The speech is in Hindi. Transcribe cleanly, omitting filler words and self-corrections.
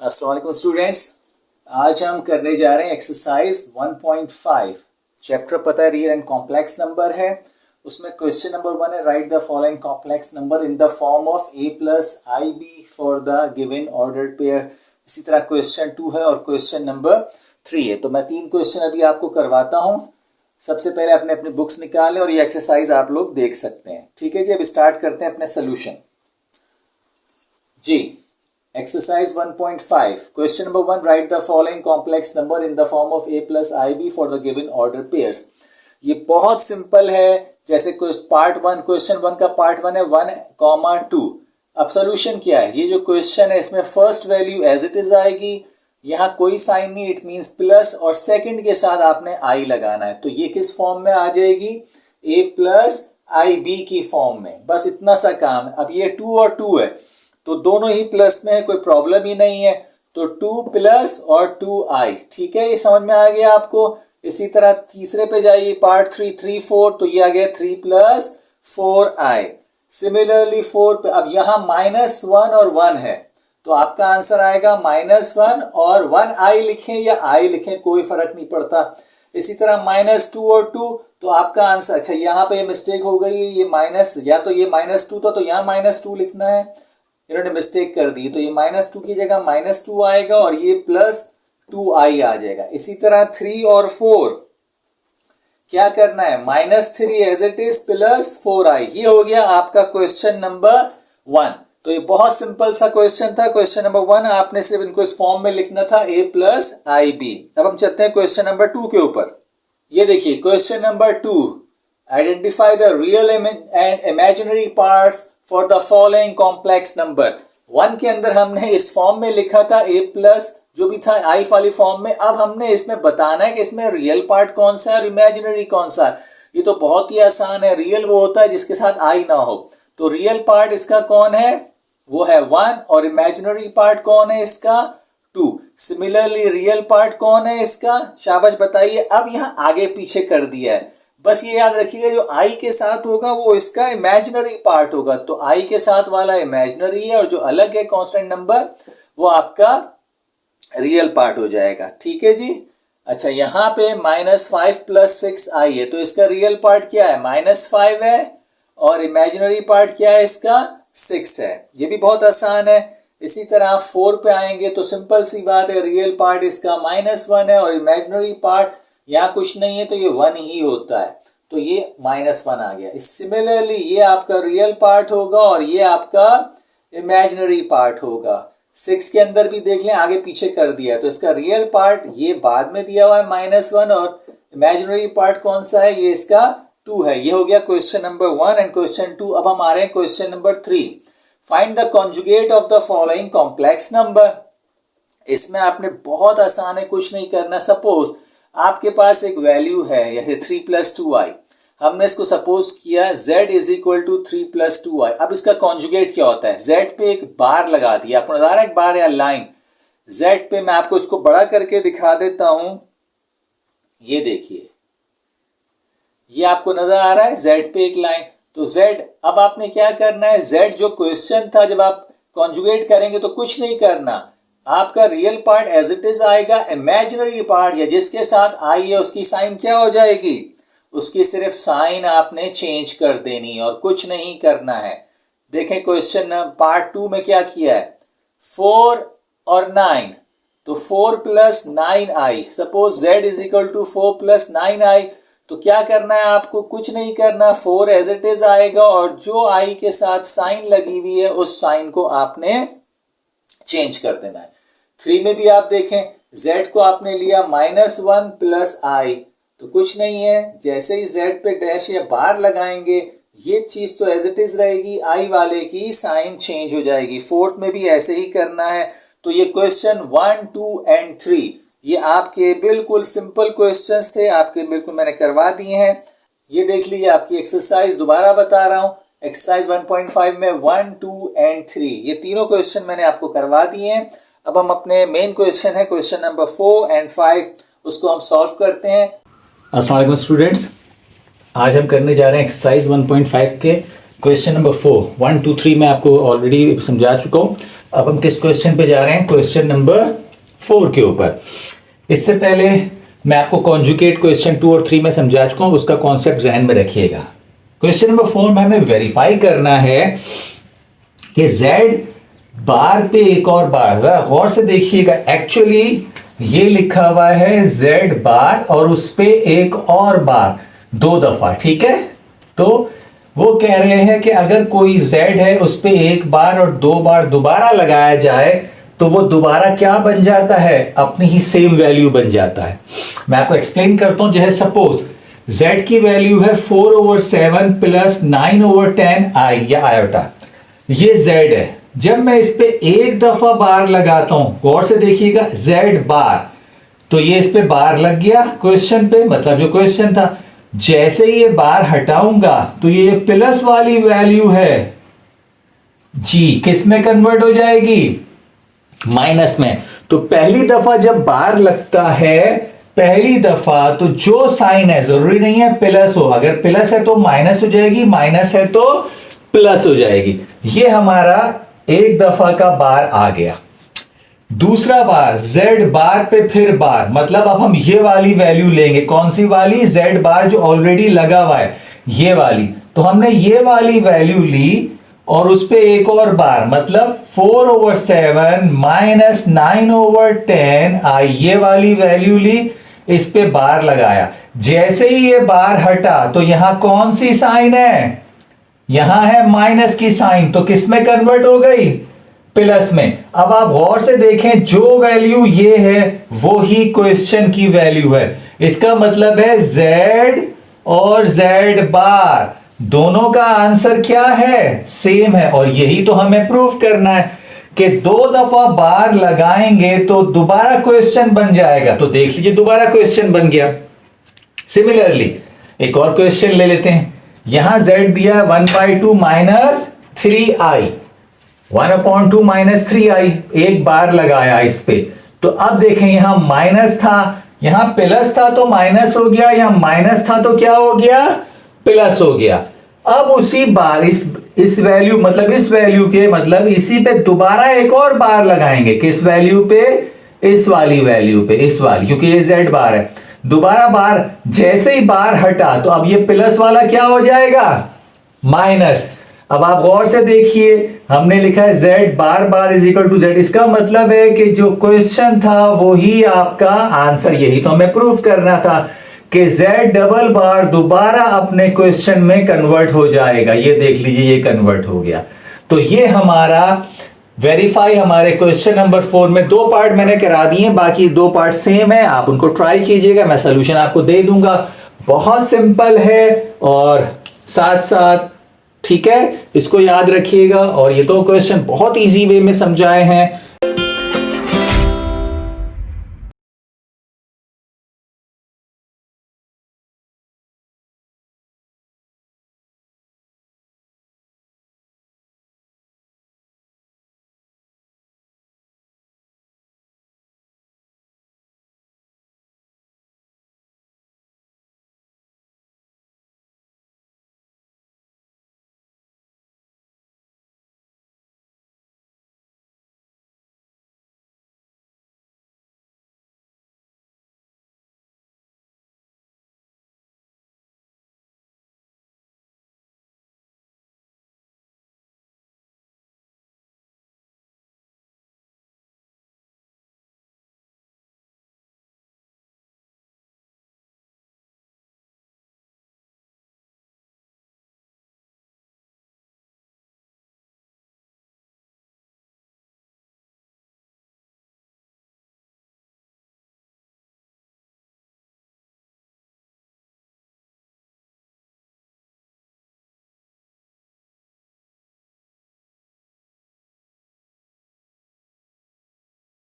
अस्सलाम वालेकुम स्टूडेंट्स। आज हम करने जा रहे हैं एक्सरसाइज 1.5। चैप्टर पता है रियल एंड कॉम्प्लेक्स नंबर है। उसमें क्वेश्चन नंबर 1 है write the following complex number in the form of a plus i B for the given ordered pair. इसी तरह क्वेश्चन 2 है और क्वेश्चन नंबर 3 है। तो मैं 3 क्वेश्चन अभी आपको करवाता हूँ। सबसे पहले अपने अपनी बुक्स निकालें और ये एक्सरसाइज आप लोग देख सकते हैं। ठीक है जी, अब स्टार्ट करते हैं अपने solution ji. Exercise 1.5 Question number 1 Write the following complex number in the form of a plus ib for the given order pairs। ये बहुत सिंपल है। जैसे पार्ट 1 क्वेश्चन 1 का पार्ट 1 है 1,2। अब सोल्यूशन क्या है? ये जो क्वेश्चन है इसमें first value as it is आएगी, यहाँ कोई साइन नहीं, इट मींस प्लस, और सेकंड के साथ आपने आई लगाना है। तो ये किस फॉर्म में आ जाएगी? a प्लस आई बी की फॉर्म में। बस इतना सा काम है। अब ये 2 और 2 है तो दोनों ही प्लस में है, कोई प्रॉब्लम ही नहीं है। तो 2 प्लस और 2i। ठीक है, ये समझ में आ गया आपको। इसी तरह तीसरे पे जाइए, पार्ट 3 3 4, तो ये आ गया 3 प्लस 4i। सिमिलरली 4 पे अब यहां -1 और 1 है तो आपका आंसर आएगा -1 और 1i लिखें या i लिखें कोई फर्क नहीं पड़ता। इसी तरह -2 और 2 तो आपका आंसर, अच्छा यहाँ पे मिस्टेक हो गई, ये माइनस, या तो ये -2 था तो यहाँ -2 लिखना है, इन्होंने मिस्टेक कर दी। तो ये -2 की जगह -2 आएगा और ये +2i आ जाएगा। इसी तरह 3 और 4 क्या करना है? -3 एज इट इज +4i। ये हो गया आपका क्वेश्चन नंबर 1। तो ये बहुत सिंपल सा क्वेश्चन था। क्वेश्चन नंबर 1 आपने सिर्फ इनको इस फॉर्म में लिखना था a प्लस आई बी। अब हम चलते हैं क्वेश्चन नंबर 2 के ऊपर। ये देखिए question number 2, identify the real and imaginary parts for the following complex number. 1 के अंदर हमने इस फॉर्म में लिखा था a प्लस जो भी था आई वाली फॉर्म में। अब हमने इसमें बताना है कि इसमें रियल पार्ट कौन सा है और इमेजिनरी कौन सा है। ये तो बहुत ही आसान है। रियल वो होता है जिसके साथ आई ना हो। तो रियल पार्ट इसका कौन है? वो है 1, और इमेजिनरी पार्ट कौन है इसका? 2। सिमिलरली रियल पार्ट कौन है इसका? शाबाश बताइए। अब यहां आगे पीछे कर दिया है। बस ये याद रखिएगा जो आई के साथ होगा वो इसका इमेजिनरी पार्ट होगा। तो आई के साथ वाला इमेजिनरी है और जो अलग है कांस्टेंट नंबर वो आपका रियल पार्ट हो जाएगा। ठीक है जी। अच्छा यहाँ पे -5 + 6i है तो इसका रियल पार्ट क्या है? -5 है और इमेजिनरी पार्ट क्या है इसका? 6 है। ये भी बहुत आसान है। इसी तरह 4 पे आएंगे तो सिंपल सी बात है, रियल पार्ट इसका -1 है और इमेजिनरी पार्ट यहाँ कुछ नहीं है तो ये 1 ही होता है। तो ये -1 आ गया। सिमिलरली ये आपका रियल पार्ट होगा और ये आपका इमेजिनरी पार्ट होगा। 6 के अंदर भी देख लें, आगे पीछे कर दिया है तो इसका रियल पार्ट ये बाद में दिया हुआ है -1 और इमेजिनरी पार्ट कौन सा है? ये इसका 2 है। ये हो गया क्वेश्चन नंबर 1 एंड क्वेश्चन 2। अब हम आ रहे हैं question number 3। Find the conjugate of the following complex number. इसमें आपने बहुत आसान है, कुछ नहीं करना। सपोज आपके पास एक वैल्यू है जैसे 3 + 2i। हमने इसको सपोज किया z = 3 + 2i। अब इसका कॉन्जुगेट क्या होता है? z पे एक बार लगा दिया, आपको नजर आ रहा है एक बार या लाइन z पे। मैं आपको इसको बड़ा करके दिखा देता हूं। ये देखिए, ये आपको नजर आ रहा है z पे एक लाइन। तो z, अब आपने क्या करना है? z जो क्वेश्चन था जब आप कॉन्जुगेट करेंगे तो कुछ नहीं करना, आपका real part as it is आएगा। इमेजिनरी पार्ट या जिसके साथ आई है उसकी साइन क्या हो जाएगी? उसकी सिर्फ साइन आपने चेंज कर देनी और कुछ नहीं करना है। देखें क्वेश्चन पार्ट 2 में क्या किया है? 4 और 9, तो 4 + 9i। Suppose z = 4 + 9i। तो क्या करना है आपको? कुछ नहीं करना, 4 एज इट इज आएगा और जो i के साथ साइन लगी हुई है उस साइन को आपने चेंज कर देना है। 3 में भी आप देखें, z को आपने लिया -1 + i, तो कुछ नहीं है, जैसे ही z पे डैश या बार लगाएंगे ये चीज तो एज इट इज रहेगी, i वाले की साइन चेंज हो जाएगी। 4th में भी ऐसे ही करना है। तो ये क्वेश्चन 1, 2 एंड 3 ये आपके बिल्कुल सिंपल क्वेश्चंस थे, आपके बिल्कुल मैंने करवा दिए हैं। ये देख लीजिए आपकी एक्सरसाइज, दोबारा बता रहा हूं, एक्सरसाइज 1.5 में 1, 2 एंड 3 ये तीनों क्वेश्चन मैंने आपको करवा दिए हैं। अब हम अपने मेन क्वेश्चन है क्वेश्चन नंबर 4 एंड 5 उसको हम सॉल्व करते हैं। अस्सलाम वालेकुम स्टूडेंट्स, आज हम करने जा रहे हैं एक्सरसाइज 1.5 के क्वेश्चन नंबर 4। 1, 2, 3 मैं आपको ऑलरेडी समझा चुका हूँ। अब हम किस क्वेश्चन पे जा रहे हैं? क्वेश्चन नंबर 4 के ऊपर। इससे पहले मैं आपको कॉन्जुगेट क्वेश्चन 2 और 3 में समझा चुका हूं, उसका कॉन्सेप्ट जहन में रखिएगा। क्वेश्चन नंबर 4 में हमें वेरीफाई करना है कि z बार पे एक और बार, जरा गौर से देखिएगा, एक्चुअली ये लिखा हुआ है z बार और उस पे एक और बार 2 दफा, ठीक है। तो वो कह रहे हैं कि अगर कोई z है उस पे एक बार और 2 बार दोबारा लगाया जाए तो वो दोबारा क्या बन जाता है? अपनी ही सेम वैल्यू बन जाता है। मैं आपको एक्सप्लेन करता हूं। जैसे सपोज z की वैल्यू है 4/7 प्लस 9/10 i या आयोटा, ये z है। जब मैं इस पे एक दफा बार लगाता हूं, गौर से देखिएगा, z बार, तो ये इस पे बार लग गया क्वेश्चन पे, मतलब जो क्वेश्चन था। जैसे ही ये बार हटाऊंगा तो ये प्लस वाली वैल्यू है जी किस में कन्वर्ट हो जाएगी? माइनस में। तो पहली दफा जब बार लगता है, पहली दफा, तो जो साइन है, जरूरी नहीं है प्लस हो, अगर प्लस है तो माइनस हो जाएगी, माइनस है तो प्लस हो जाएगी। ये हमारा एक दफा का बार आ गया। दूसरा बार z बार पे फिर बार, मतलब अब हम ये वाली वैल्यू लेंगे। कौन सी वाली? z बार जो ऑलरेडी लगा हुआ है, ये वाली। तो हमने ये वाली वैल्यू ली और उस पे एक और बार, मतलब 4/7 माइनस 9/10 आई, ये वाली वैल्यू ली, इस पे बार लगाया। जैसे ही ये बार हटा तो यहां कौन सी साइन है? यहां है माइनस की साइन, तो किस में कन्वर्ट हो गई? प्लस में। अब आप गौर से देखें, जो वैल्यू ये है वो ही क्वेश्चन की वैल्यू है। इसका मतलब है z और z बार दोनों का आंसर क्या है? सेम है। और यही तो हमें प्रूफ करना है कि 2 दफा बार लगाएंगे तो दोबारा क्वेश्चन बन जाएगा। तो देख लीजिए, दोबारा क्वेश्चन बन गया। सिमिलरली एक और क्वेश्चन ले लेते हैं। यहां z दिया 1/2 माइनस 3i, 1/2 माइनस 3i, एक बार लगाया इस पे। तो अब देखें, यहां माइनस था, यहां प्लस था तो माइनस हो गया, यहां माइनस था तो क्या हो गया? प्लस हो गया। अब उसी बार इस वैल्यू, मतलब इस वैल्यू के, मतलब इसी पे दोबारा एक और बार लगाएंगे। किस वैल्यू पे? इस वाली वैल्यू पे, इस वाली, क्योंकि ये z बार है। दोबारा बार, जैसे ही बार हटा तो अब ये प्लस वाला क्या हो जाएगा? माइनस। अब आप गौर से देखिए, हमने लिखा है z bar bar is equal to z। इसका मतलब है कि जो क्वेश्चन था वो ही आपका आंसर, यही तो हमें प्रूफ करना था कि z डबल बार दोबारा अपने क्वेश्चन में कन्वर्ट हो जाएगा। ये देख लीजिए, ये कन्वर्ट हो गया। तो ये हमारा वेरीफाई हमारे क्वेश्चन नंबर 4 में 2 पार्ट मैंने करा दिए, बाकी 2 पार्ट सेम है। आप उनको ट्राई कीजिएगा, मैं सोल्यूशन आपको दे दूंगा। बहुत सिंपल है और साथ साथ, ठीक है, इसको याद रखिएगा। और ये 2 क्वेश्चन बहुत इजी वे में समझाए हैं।